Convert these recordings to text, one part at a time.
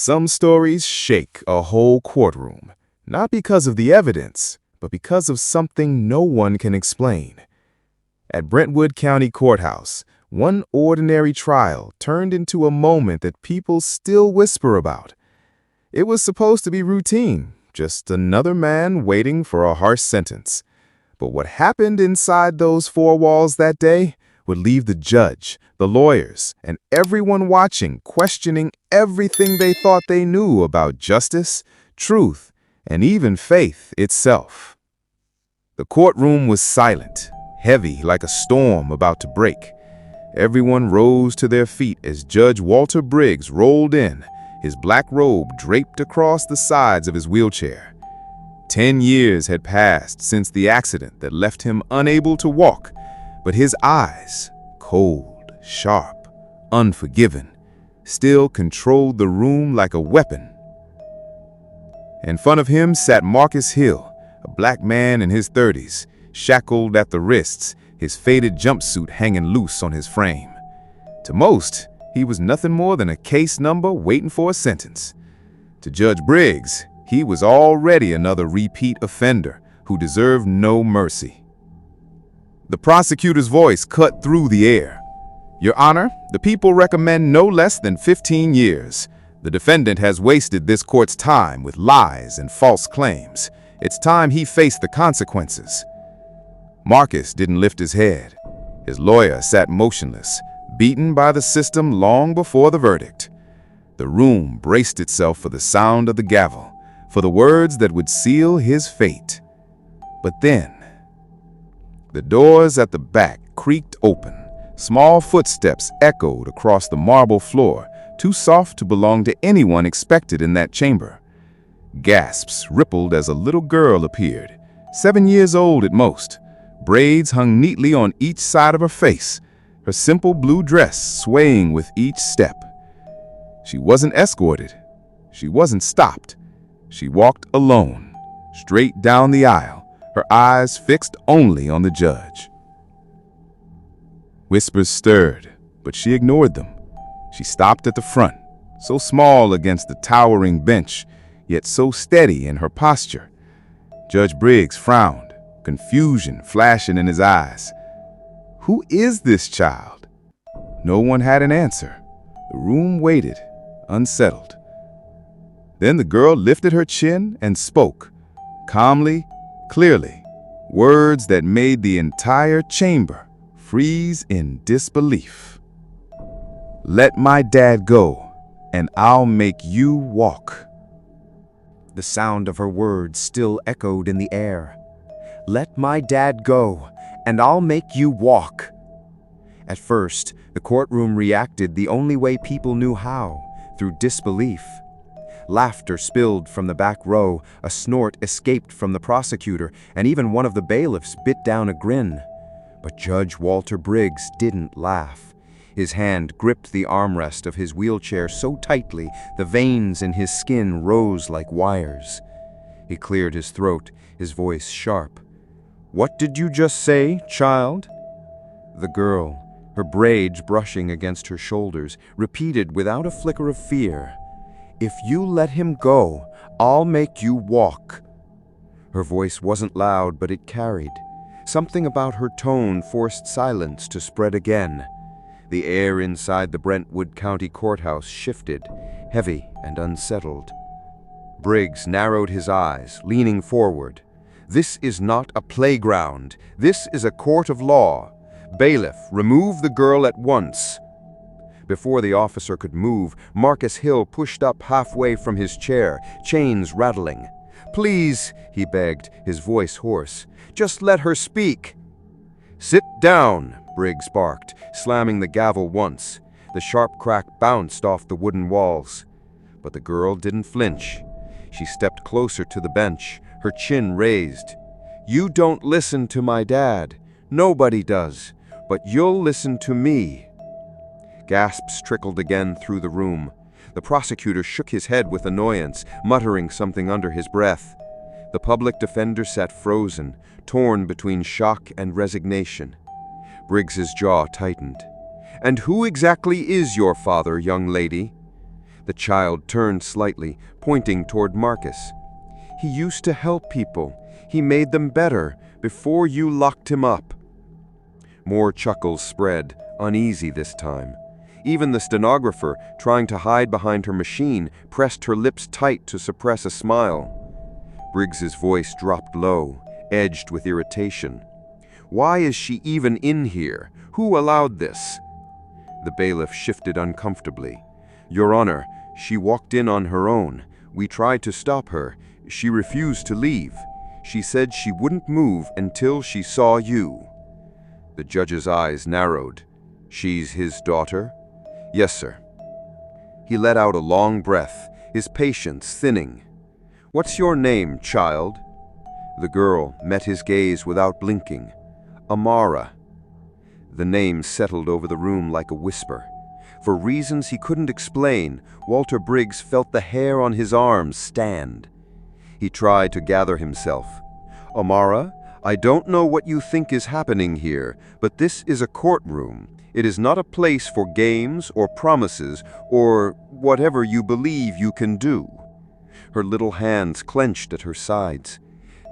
Some stories shake a whole courtroom, not because of the evidence, but because of something no one can explain. At Brentwood County Courthouse, one ordinary trial turned into a moment that people still whisper about. It was supposed to be routine, just another man waiting for a harsh sentence. But what happened inside those four walls that day would leave the judge, the lawyers, and everyone watching questioning everything they thought they knew about justice, truth, and even faith itself. The courtroom was silent, heavy like a storm about to break. Everyone rose to their feet as Judge Walter Briggs rolled in, his black robe draped across the sides of his wheelchair. 10 years had passed since the accident that left him unable to walk, but his eyes, cold, sharp, unforgiving, still controlled the room like a weapon. In front of him sat Marcus Hill, a black man in his 30s, shackled at the wrists, his faded jumpsuit hanging loose on his frame. To most, he was nothing more than a case number waiting for a sentence. To Judge Briggs, he was already another repeat offender who deserved no mercy. The prosecutor's voice cut through the air. "Your Honor, the people recommend no less than 15 years. The defendant has wasted this court's time with lies and false claims. It's time he faced the consequences." Marcus didn't lift his head. His lawyer sat motionless, beaten by the system long before the verdict. The room braced itself for the sound of the gavel, for the words that would seal his fate. But then, the doors at the back creaked open. Small footsteps echoed across the marble floor, too soft to belong to anyone expected in that chamber. Gasps rippled as a little girl appeared, 7 years old at most. Braids hung neatly on each side of her face, her simple blue dress swaying with each step. She wasn't escorted. She wasn't stopped. She walked alone, straight down the aisle, her eyes fixed only on the judge. Whispers stirred, but she ignored them. She stopped at the front, so small against the towering bench, yet so steady in her posture. Judge Briggs frowned, confusion flashing in his eyes. Who is this child? No one had an answer. The room waited, unsettled. Then the girl lifted her chin and spoke, calmly, clearly, words that made the entire chamber freeze in disbelief. "Let my dad go, and I'll make you walk." The sound of her words still echoed in the air. "Let my dad go, and I'll make you walk." At first, the courtroom reacted the only way people knew how, through disbelief. Laughter spilled from the back row, a snort escaped from the prosecutor, and even one of the bailiffs bit down a grin. But Judge Walter Briggs didn't laugh. His hand gripped the armrest of his wheelchair so tightly the veins in his skin rose like wires. He cleared his throat, his voice sharp. "What did you just say, child?" The girl, her braids brushing against her shoulders, repeated without a flicker of fear, "If you let him go, I'll make you walk." Her voice wasn't loud, but it carried. Something about her tone forced silence to spread again. The air inside the Brentwood County Courthouse shifted, heavy and unsettled. Briggs narrowed his eyes, leaning forward. "This is not a playground. This is a court of law. Bailiff, remove the girl at once." Before the officer could move, Marcus Hill pushed up halfway from his chair, chains rattling. "Please," he begged, his voice hoarse, "just let her speak." "Sit down," Briggs barked, slamming the gavel once. The sharp crack bounced off the wooden walls. But the girl didn't flinch. She stepped closer to the bench, her chin raised. "You don't listen to my dad. Nobody does. But you'll listen to me." Gasps trickled again through the room. The prosecutor shook his head with annoyance, muttering something under his breath. The public defender sat frozen, torn between shock and resignation. Briggs's jaw tightened. "And who exactly is your father, young lady?" The child turned slightly, pointing toward Marcus. "He used to help people. He made them better before you locked him up." More chuckles spread, uneasy this time. Even the stenographer, trying to hide behind her machine, pressed her lips tight to suppress a smile. Briggs's voice dropped low, edged with irritation. "Why is she even in here? Who allowed this?" The bailiff shifted uncomfortably. "Your Honor, she walked in on her own. We tried to stop her. She refused to leave. She said she wouldn't move until she saw you." The judge's eyes narrowed. "She's his daughter?" "Yes, sir." He let out a long breath, his patience thinning. "What's your name, child?" The girl met his gaze without blinking. "Amara." The name settled over the room like a whisper. For reasons he couldn't explain, Walter Briggs felt the hair on his arms stand. He tried to gather himself. "Amara, I don't know what you think is happening here, but this is a courtroom. It is not a place for games or promises or whatever you believe you can do." Her little hands clenched at her sides.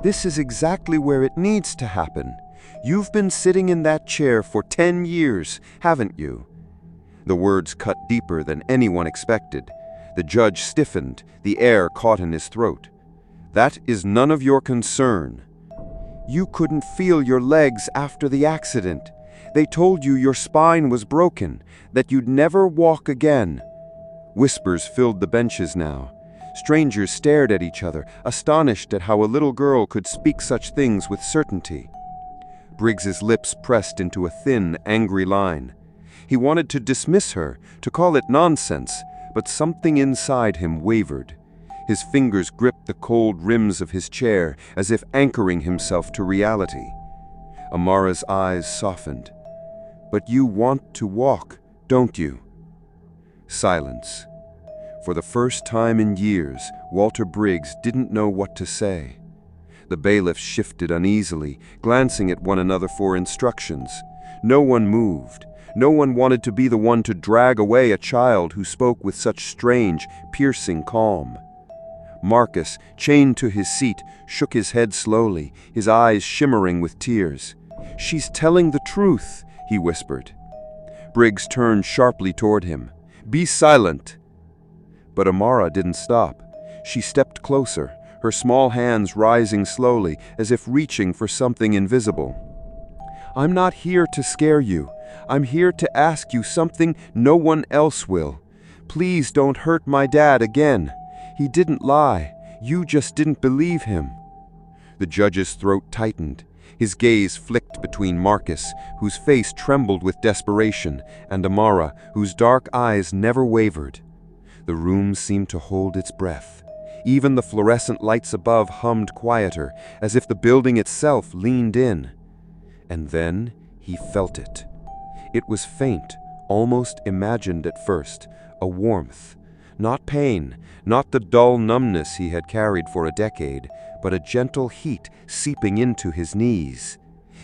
"This is exactly where it needs to happen. You've been sitting in that chair for 10 years, haven't you?" The words cut deeper than anyone expected. The judge stiffened, the air caught in his throat. "That is none of your concern." "You couldn't feel your legs after the accident. They told you your spine was broken, that you'd never walk again." Whispers filled the benches now. Strangers stared at each other, astonished at how a little girl could speak such things with certainty. Briggs's lips pressed into a thin, angry line. He wanted to dismiss her, to call it nonsense, but something inside him wavered. His fingers gripped the cold rims of his chair, as if anchoring himself to reality. Amara's eyes softened. "But you want to walk, don't you?" Silence. For the first time in years, Walter Briggs didn't know what to say. The bailiffs shifted uneasily, glancing at one another for instructions. No one moved. No one wanted to be the one to drag away a child who spoke with such strange, piercing calm. Marcus, chained to his seat, shook his head slowly, his eyes shimmering with tears. "She's telling the truth," he whispered. Briggs turned sharply toward him. "Be silent!" But Amara didn't stop. She stepped closer, her small hands rising slowly, as if reaching for something invisible. "I'm not here to scare you. I'm here to ask you something no one else will. Please don't hurt my dad again. He didn't lie. You just didn't believe him." The judge's throat tightened. His gaze flicked between Marcus, whose face trembled with desperation, and Amara, whose dark eyes never wavered. The room seemed to hold its breath. Even the fluorescent lights above hummed quieter, as if the building itself leaned in. And then he felt it. It was faint, almost imagined at first, a warmth. Not pain, not the dull numbness he had carried for a decade, but a gentle heat seeping into his knees.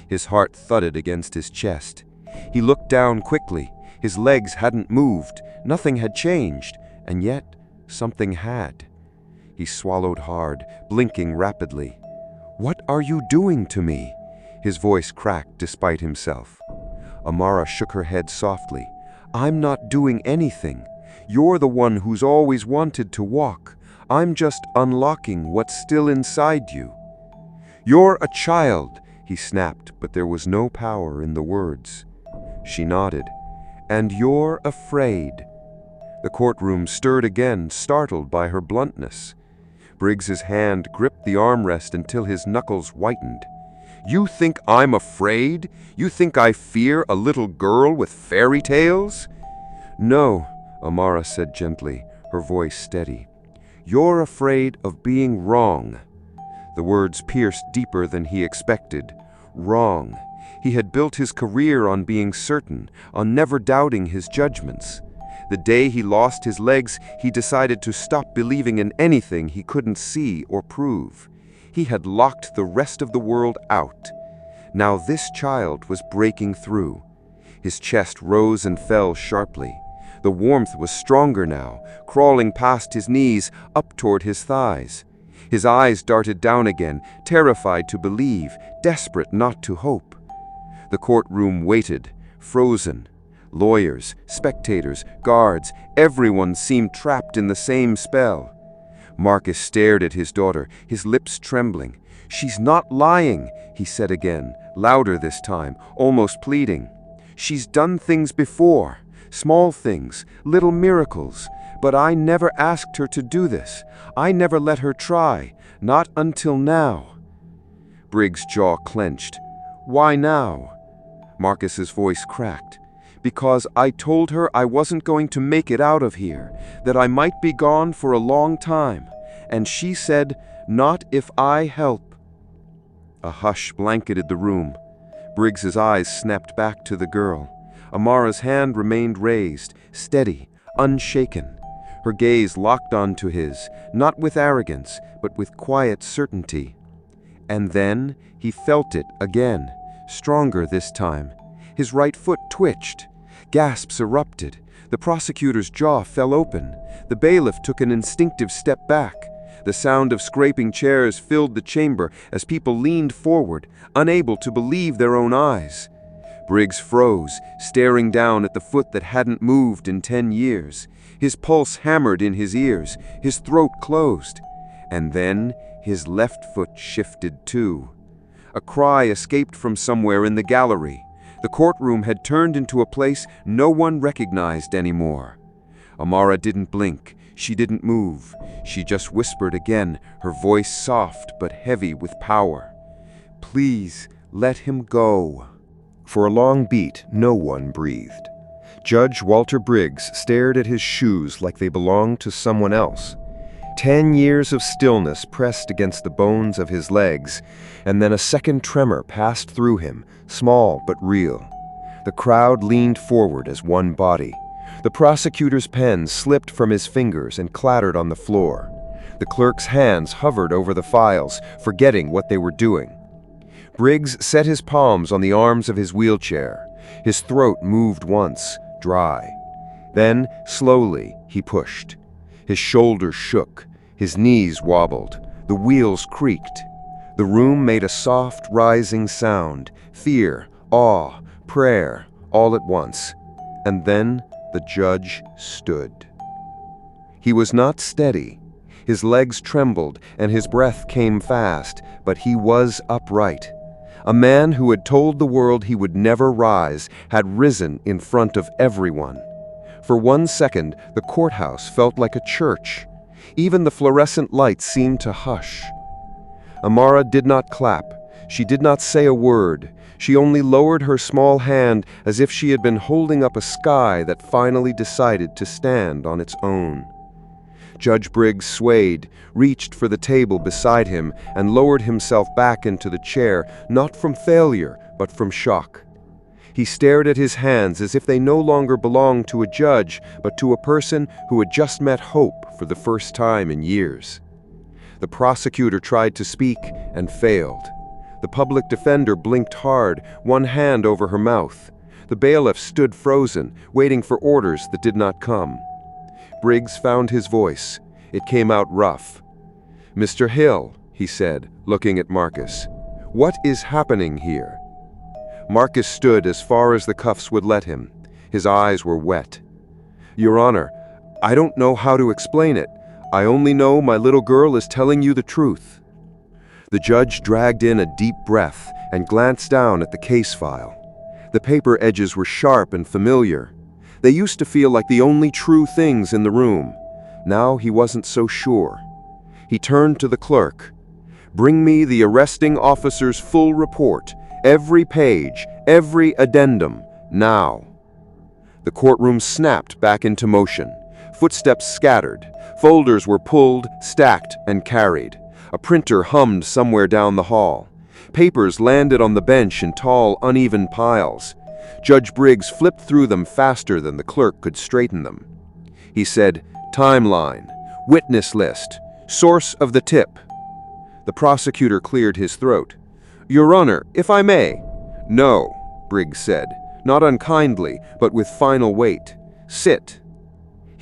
His heart thudded against his chest. He looked down quickly. His legs hadn't moved, nothing had changed, and yet something had. He swallowed hard, blinking rapidly. "What are you doing to me?" His voice cracked despite himself. Amara shook her head softly. "I'm not doing anything. You're the one who's always wanted to walk. I'm just unlocking what's still inside you." "You're a child," he snapped, but there was no power in the words. She nodded. "And you're afraid." The courtroom stirred again, startled by her bluntness. Briggs's hand gripped the armrest until his knuckles whitened. "You think I'm afraid? You think I fear a little girl with fairy tales?" "No," Amara said gently, her voice steady. "You're afraid of being wrong." The words pierced deeper than he expected. Wrong. He had built his career on being certain, on never doubting his judgments. The day he lost his legs, he decided to stop believing in anything he couldn't see or prove. He had locked the rest of the world out. Now this child was breaking through. His chest rose and fell sharply. The warmth was stronger now, crawling past his knees up toward his thighs. His eyes darted down again, terrified to believe, desperate not to hope. The courtroom waited, frozen. Lawyers, spectators, guards, everyone seemed trapped in the same spell. Marcus stared at his daughter, his lips trembling. "She's not lying," he said again, louder this time, almost pleading. "She's done things before, small things, little miracles, but I never asked her to do this. I never let her try, not until now." Briggs' jaw clenched. "Why now?" Marcus's voice cracked. "Because I told her I wasn't going to make it out of here, that I might be gone for a long time, and she said, 'Not if I help.'" A hush blanketed the room. Briggs's eyes snapped back to the girl. Amara's hand remained raised, steady, unshaken. Her gaze locked onto his, not with arrogance, but with quiet certainty. And then he felt it again, stronger this time. His right foot twitched. Gasps erupted. The prosecutor's jaw fell open. The bailiff took an instinctive step back. The sound of scraping chairs filled the chamber as people leaned forward, unable to believe their own eyes. Briggs froze, staring down at the foot that hadn't moved in 10 years. His pulse hammered in his ears, his throat closed. And then his left foot shifted too. A cry escaped from somewhere in the gallery. The courtroom had turned into a place no one recognized anymore. Amara didn't blink. She didn't move. She just whispered again, her voice soft but heavy with power. "Please, let him go." For a long beat, no one breathed. Judge Walter Briggs stared at his shoes like they belonged to someone else. 10 years of stillness pressed against the bones of his legs, and then a second tremor passed through him, small but real. The crowd leaned forward as one body. The prosecutor's pen slipped from his fingers and clattered on the floor. The clerk's hands hovered over the files, forgetting what they were doing. Briggs set his palms on the arms of his wheelchair. His throat moved once, dry. Then, slowly, he pushed. His shoulders shook. His knees wobbled. The wheels creaked. The room made a soft, rising sound. Fear, awe, prayer, all at once. And then the judge stood. He was not steady. His legs trembled and his breath came fast, but he was upright. A man who had told the world he would never rise had risen in front of everyone. For 1 second, the courthouse felt like a church. Even the fluorescent lights seemed to hush. Amara did not clap. She did not say a word. She only lowered her small hand as if she had been holding up a sky that finally decided to stand on its own. Judge Briggs swayed, reached for the table beside him, and lowered himself back into the chair, not from failure, but from shock. He stared at his hands as if they no longer belonged to a judge, but to a person who had just met hope for the first time in years. The prosecutor tried to speak and failed. The public defender blinked hard, one hand over her mouth. The bailiff stood frozen, waiting for orders that did not come. Briggs found his voice. It came out rough. "Mr. Hill," he said, looking at Marcus, "what is happening here?" Marcus stood as far as the cuffs would let him. His eyes were wet. "Your Honor, I don't know how to explain it. I only know my little girl is telling you the truth." The judge dragged in a deep breath and glanced down at the case file. The paper edges were sharp and familiar. They used to feel like the only true things in the room. Now he wasn't so sure. He turned to the clerk. "Bring me the arresting officer's full report, every page, every addendum, now." The courtroom snapped back into motion. Footsteps scattered. Folders were pulled, stacked, and carried. A printer hummed somewhere down the hall. Papers landed on the bench in tall, uneven piles. Judge Briggs flipped through them faster than the clerk could straighten them. He said, "Timeline, witness list, source of the tip." The prosecutor cleared his throat. "Your Honor, if I may." "No," Briggs said, not unkindly, but with final weight. "Sit."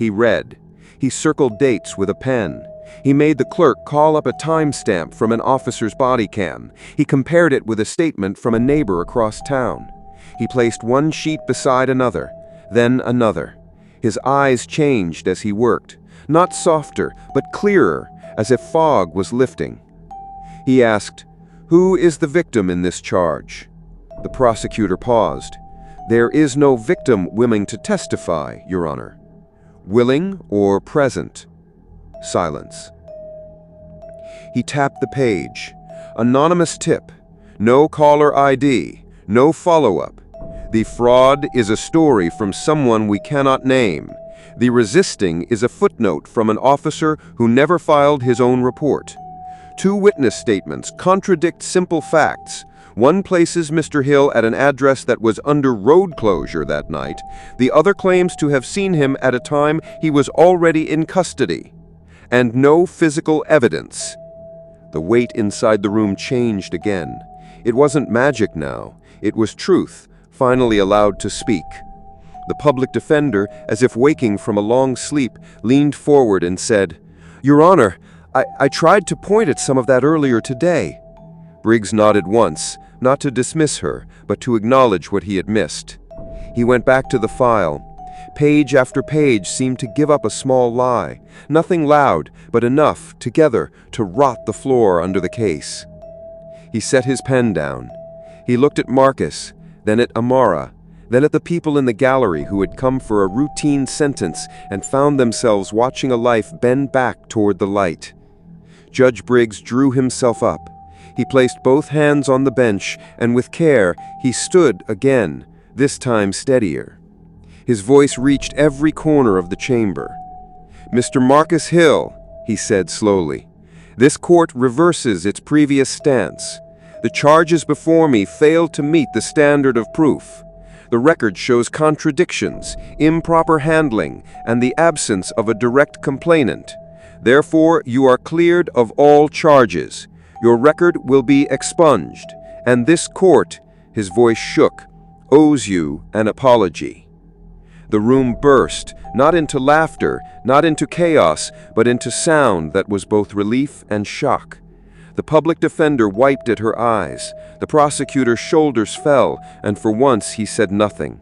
He read. He circled dates with a pen. He made the clerk call up a timestamp from an officer's body cam. He compared it with a statement from a neighbor across town. He placed one sheet beside another, then another. His eyes changed as he worked, not softer, but clearer, as if fog was lifting. He asked, "Who is the victim in this charge?" The prosecutor paused. "There is no victim willing to testify, Your Honor." "Willing or present?" Silence. He tapped the page. Anonymous tip. No caller ID. No follow-up. The fraud is a story from someone we cannot name. The resisting is a footnote from an officer who never filed his own report. Two witness statements contradict simple facts. One places Mr. Hill at an address that was under road closure that night. The other claims to have seen him at a time he was already in custody. And no physical evidence. The weight inside the room changed again. It wasn't magic now. It was truth, finally allowed to speak. The public defender, as if waking from a long sleep, leaned forward and said, "Your Honor, I tried to point at some of that earlier today." Briggs nodded once, not to dismiss her, but to acknowledge what he had missed. He went back to the file. Page after page seemed to give up a small lie, nothing loud, but enough, together, to rot the floor under the case. He set his pen down. He looked at Marcus, then at Amara, then at the people in the gallery who had come for a routine sentence and found themselves watching a life bend back toward the light. Judge Briggs drew himself up. He placed both hands on the bench, and with care, he stood again, this time steadier. His voice reached every corner of the chamber. "Mr. Marcus Hill," he said slowly, "this court reverses its previous stance. The charges before me fail to meet the standard of proof. The record shows contradictions, improper handling, and the absence of a direct complainant. Therefore, you are cleared of all charges. Your record will be expunged, and this court," his voice shook, "owes you an apology." The room burst, not into laughter, not into chaos, but into sound that was both relief and shock. The public defender wiped at her eyes. The prosecutor's shoulders fell, and for once he said nothing.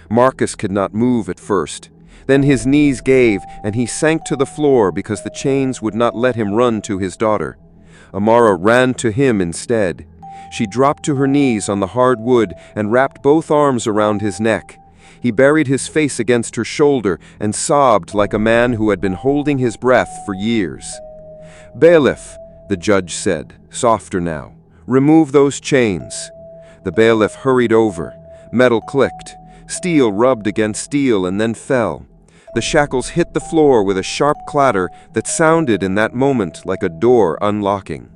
Marcus could not move at first. Then his knees gave, and he sank to the floor because the chains would not let him run to his daughter. Amara ran to him instead. She dropped to her knees on the hard wood and wrapped both arms around his neck. He buried his face against her shoulder and sobbed like a man who had been holding his breath for years. "Bailiff," the judge said, softer now, "remove those chains." The bailiff hurried over. Metal clicked. Steel rubbed against steel and then fell. The shackles hit the floor with a sharp clatter that sounded in that moment like a door unlocking.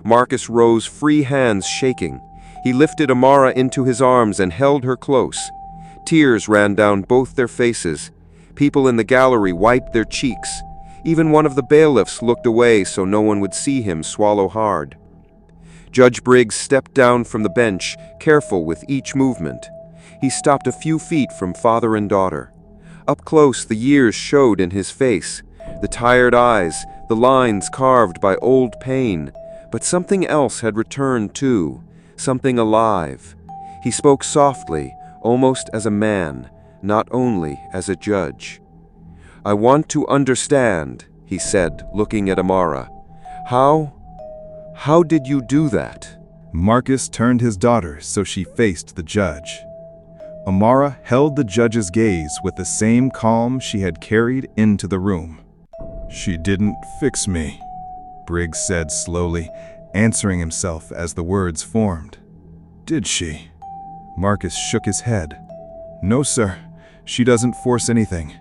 Marcus rose, free hands shaking. He lifted Amara into his arms and held her close. Tears ran down both their faces. People in the gallery wiped their cheeks. Even one of the bailiffs looked away so no one would see him swallow hard. Judge Briggs stepped down from the bench, careful with each movement. He stopped a few feet from father and daughter. Up close, the years showed in his face, the tired eyes, the lines carved by old pain. But something else had returned too, something alive. He spoke softly, almost as a man, not only as a judge. "I want to understand," he said, looking at Amara. How did you do that?" Marcus turned his daughter so she faced the judge. Amara held the judge's gaze with the same calm she had carried into the room. "She didn't fix me," Briggs said slowly, answering himself as the words formed. "Did she?" Marcus shook his head. "No, sir. She doesn't force anything.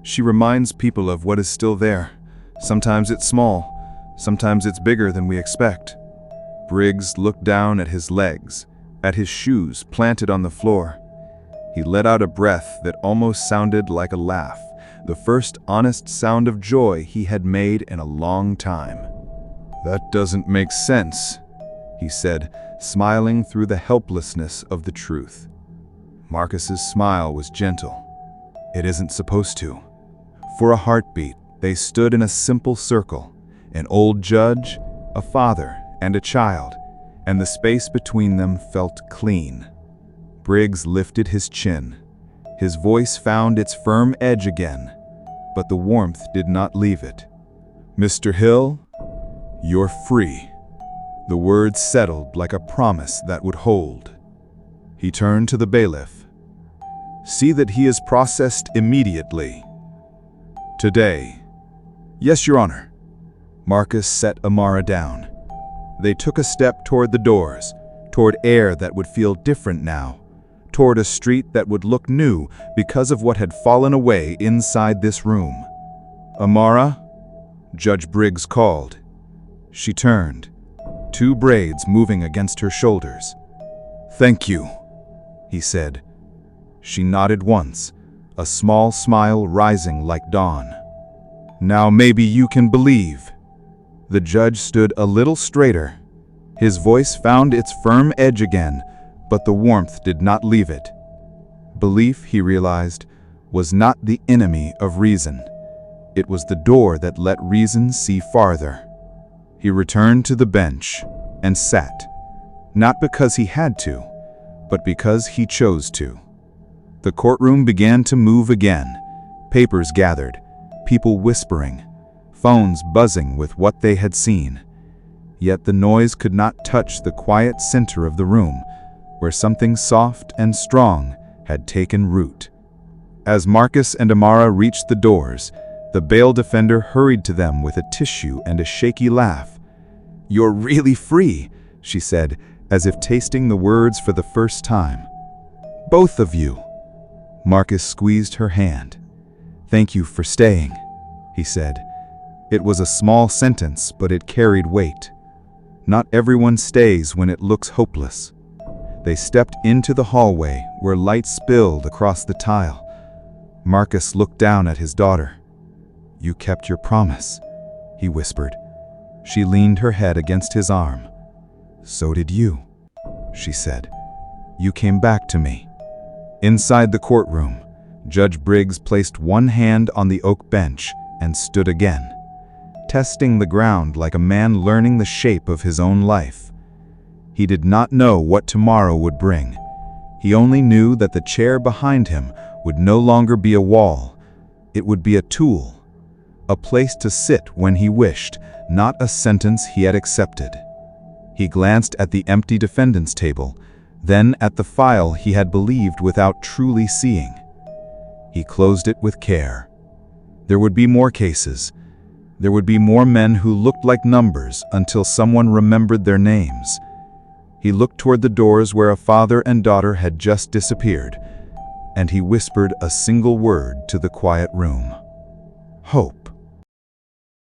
She reminds people of what is still there. Sometimes it's small. Sometimes it's bigger than we expect." Briggs looked down at his legs, at his shoes planted on the floor. He let out a breath that almost sounded like a laugh, the first honest sound of joy he had made in a long time. "That doesn't make sense," he said, smiling through the helplessness of the truth. Marcus's smile was gentle. "It isn't supposed to. For a heartbeat, they stood in a simple circle, an old judge, a father, and a child, and the space between them felt clean. Briggs lifted his chin. His voice found its firm edge again, but the warmth did not leave it. "Mr. Hill, you're free." The words settled like a promise that would hold. He turned to the bailiff. "See that he is processed immediately." "Today." "Yes, Your Honor." Marcus set Amara down. They took a step toward the doors, toward air that would feel different now, toward a street that would look new because of what had fallen away inside this room. "Amara?" Judge Briggs called. She turned, 2 braids moving against her shoulders. "Thank you," he said. She nodded once, a small smile rising like dawn. "Now maybe you can believe." The judge stood a little straighter. His voice found its firm edge again, but the warmth did not leave it. Belief, he realized, was not the enemy of reason. It was the door that let reason see farther. He returned to the bench and sat, not because he had to, but because he chose to. The courtroom began to move again. Papers gathered, people whispering, phones buzzing with what they had seen. Yet the noise could not touch the quiet center of the room, where something soft and strong had taken root. As Marcus and Amara reached the doors, the bail defender hurried to them with a tissue and a shaky laugh. "You're really free," she said, as if tasting the words for the first time. "Both of you." Marcus squeezed her hand. "Thank you for staying," he said. It was a small sentence, but it carried weight. Not everyone stays when it looks hopeless. They stepped into the hallway where light spilled across the tile. Marcus looked down at his daughter. "You kept your promise," he whispered. She leaned her head against his arm. "So did you," she said. "You came back to me." Inside the courtroom, Judge Briggs placed one hand on the oak bench and stood again, testing the ground like a man learning the shape of his own life. He did not know what tomorrow would bring. He only knew that the chair behind him would no longer be a wall. It would be a tool, a place to sit when he wished, not a sentence he had accepted. He glanced at the empty defendant's table, then at the file he had believed without truly seeing. He closed it with care. There would be more cases. There would be more men who looked like numbers until someone remembered their names. He looked toward the doors where a father and daughter had just disappeared, and he whispered a single word to the quiet room. Hope.